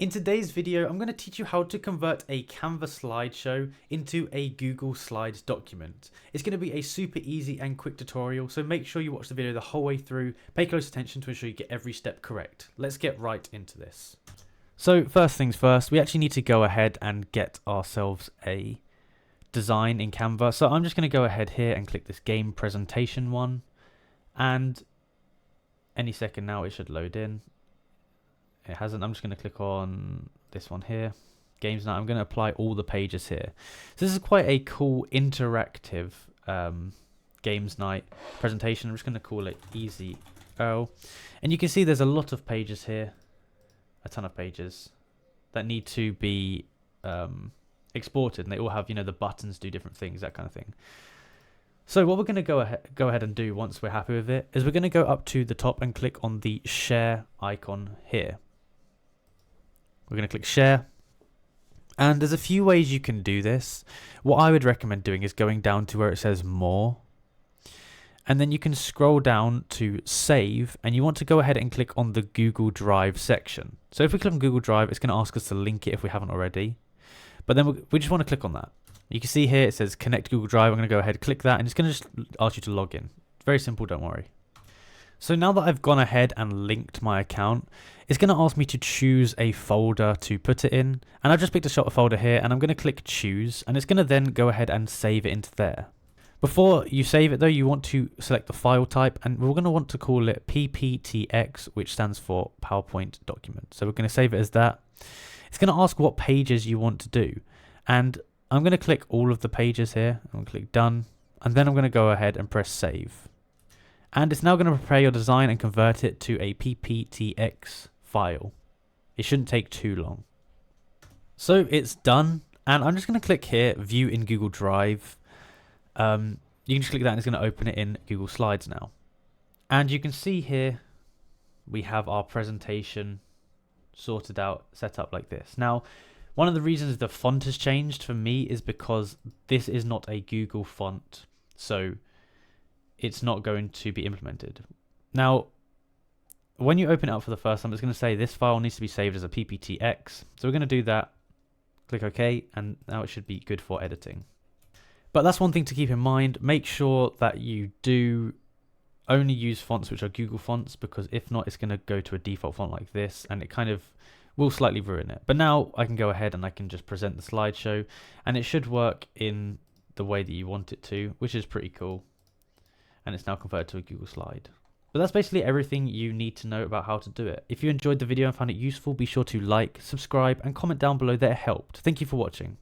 In today's video, I'm going to teach you how to convert a Canva slideshow into a Google Slides document. It's going to be a super easy and quick tutorial, so make sure you watch the video the whole way through, pay close attention to ensure you get every step correct. Let's get right into this. So first things first, we actually need to go ahead and get ourselves a design in Canva. So I'm just going to go ahead here and click this game presentation one, and any second now it should load in. It hasn't. I'm just going to click on this one here, games night. I'm going to apply all the pages here. So this is quite a cool interactive games night presentation. I'm just going to call it Easy Earl, and you can see there's a lot of pages here, a ton of pages that need to be exported, and they all have, you know, the buttons do different things, that kind of thing. So what we're going to go ahead and do once we're happy with it is we're going to go up to the top and click on the share icon here. We're going to click share, and there's a few ways you can do this. What I would recommend doing is going down to where it says more, and then you can scroll down to save, and you want to go ahead and click on the Google Drive section. So if we click on Google Drive, it's going to ask us to link it if we haven't already, but then we just want to click on that. You can see here it says connect Google Drive. I'm going to go ahead, click that, and it's going to just ask you to log in. Very simple, don't worry. So now that I've gone ahead and linked my account, it's going to ask me to choose a folder to put it in. And I've just picked a shot folder here, and I'm going to click choose, and it's going to then go ahead and save it into there. Before you save it though, you want to select the file type, and we're going to want to call it PPTX, which stands for PowerPoint document. So we're going to save it as that. It's going to ask what pages you want to do. And I'm going to click all of the pages here. I'm going to click done, and then I'm going to go ahead and press save. And it's now going to prepare your design and convert it to a PPTX file. It shouldn't take too long. So it's done, and I'm just going to click here, view in Google Drive. You can just click that and it's going to open it in Google Slides now. And you can see here we have our presentation sorted out, set up like this. Now, one of the reasons the font has changed for me is because this is not a Google font, so it's not going to be implemented. Now, when you open it up for the first time, it's going to say this file needs to be saved as a PPTX. So we're going to do that, click OK, and now it should be good for editing. But that's one thing to keep in mind. Make sure that you do only use fonts which are Google fonts, because if not, it's going to go to a default font like this, and it kind of will slightly ruin it. But now I can go ahead and I can just present the slideshow, and it should work in the way that you want it to, which is pretty cool. And it's now converted to a Google slide. But that's basically everything you need to know about how to do it. If you enjoyed the video and found it useful, be sure to like, subscribe, and comment down below that it helped. Thank you for watching.